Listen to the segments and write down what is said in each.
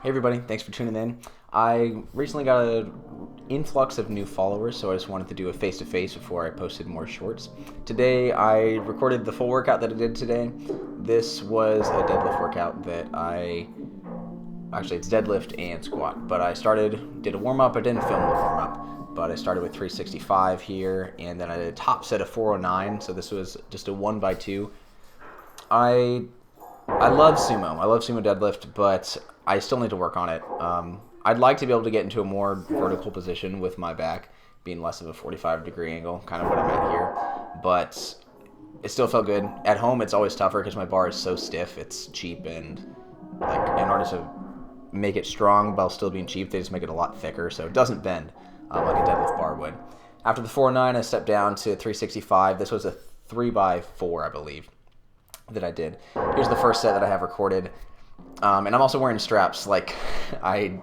Hey everybody, thanks for tuning in. I recently got an influx of new followers, so I just wanted to do a face-to-face before I posted more shorts. Today I recorded the full workout that I did today. This was a deadlift workout that actually it's deadlift and squat, but did a warm-up. I didn't film the warm-up, but I started with 365 here, and then I did a top set of 409, so this was just a 1x2. I love sumo. I love sumo deadlift, but I still need to work on it. I'd like to be able to get into a more vertical position with my back being less of a 45-degree angle, kind of what I'm at here. But it still felt good. At home, it's always tougher because my bar is so stiff. It's cheap, and like in order to make it strong while still being cheap, they just make it a lot thicker, so it doesn't bend like a deadlift bar would. After the 409, I stepped down to 365. This was a 3x4, I believe, that I did. Here's the first set that I have recorded. And I'm also wearing straps, like I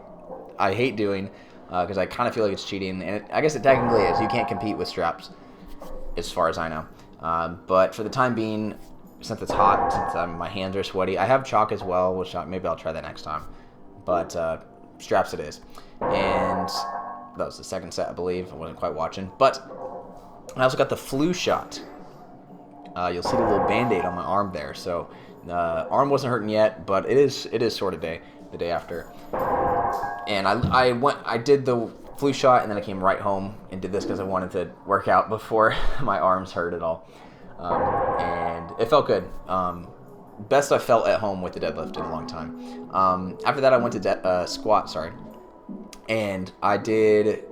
hate doing, because I kind of feel like it's cheating, and I guess it technically is. You can't compete with straps, as far as I know. But for the time being, since it's hot, since my hands are sweaty, I have chalk as well, which maybe I'll try that next time. But straps it is. And that was the second set, I believe. I wasn't quite watching. But I also got the flu shot. You'll see the little band-aid on my arm there. So arm wasn't hurting yet, but it is sort of the day after. And I did the flu shot, and then I came right home and did this because I wanted to work out before my arms hurt at all. And it felt good. Best I felt at home with the deadlift in a long time. After that, I went to squat, and I did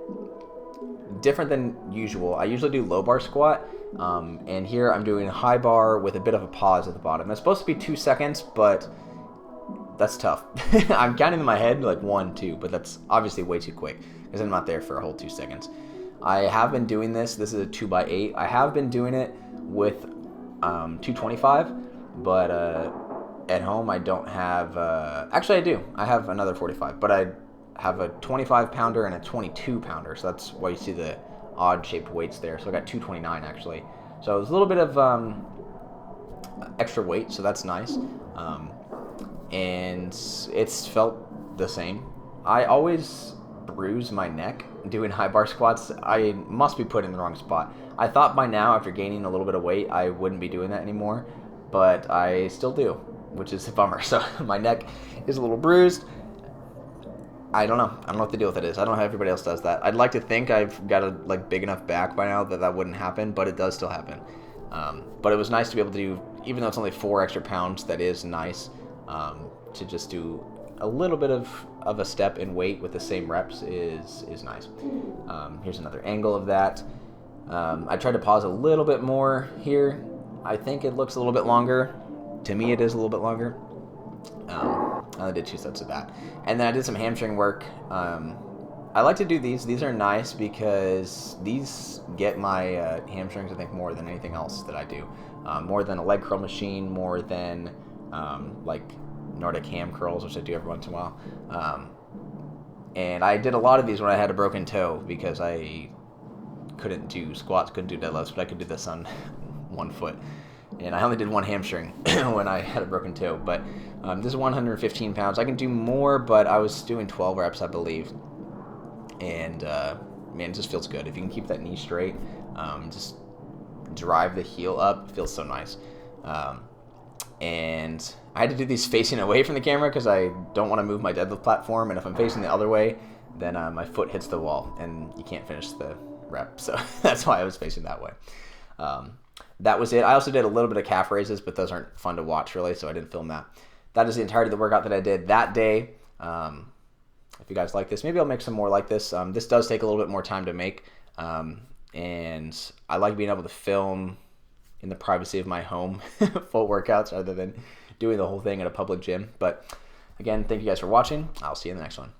different than usual. I usually do low bar squat, and here I'm doing high bar with a bit of a pause at the bottom. It's supposed to be 2 seconds, but that's tough. I'm counting in my head like 1, 2, but that's obviously way too quick because I'm not there for a whole 2 seconds. I have been doing this. This is a 2x8. I have been doing it with 225, but at home I don't have. Actually, I do. I have another 45, but I have a 25 pounder and a 22 pounder, so that's why you see the odd shaped weights there. So I got 229 actually. So it's a little bit of extra weight, so that's nice. And it's felt the same. I always bruise my neck doing high bar squats. I must be put in the wrong spot. I thought by now, after gaining a little bit of weight, I wouldn't be doing that anymore, but I still do, which is a bummer. So my neck is a little bruised. I don't know what the deal with it is. I don't know how everybody else does that. I'd like to think I've got a big enough back by now that wouldn't happen, but it does still happen. But it was nice to be able to do, even though it's only 4 extra pounds, that is nice, to just do a little bit of a step in weight with the same reps is nice. Here's another angle of that. I tried to pause a little bit more here. I think it looks a little bit longer. To me, it is a little bit longer. I only did 2 sets of that. And then I did some hamstring work. I like to do these. These are nice because these get my hamstrings, I think, more than anything else that I do. More than a leg curl machine, more than like Nordic ham curls, which I do every once in a while. And I did a lot of these when I had a broken toe because I couldn't do squats, couldn't do deadlifts, but I could do this on 1 foot. And I only did 1 hamstring when I had a broken toe. But this is 115 pounds. I can do more, but I was doing 12 reps, I believe. And, man, it just feels good. If you can keep that knee straight, just drive the heel up, it feels so nice. And I had to do these facing away from the camera because I don't want to move my deadlift platform. And if I'm facing the other way, then my foot hits the wall, and you can't finish the rep. So that's why I was facing that way. That was it. I also did a little bit of calf raises, but those aren't fun to watch really, so I didn't film that. That is the entirety of the workout that I did that day. If you guys like this, maybe I'll make some more like this. This does take a little bit more time to make, and I like being able to film in the privacy of my home full workouts rather than doing the whole thing at a public gym. But again, thank you guys for watching. I'll see you in the next one.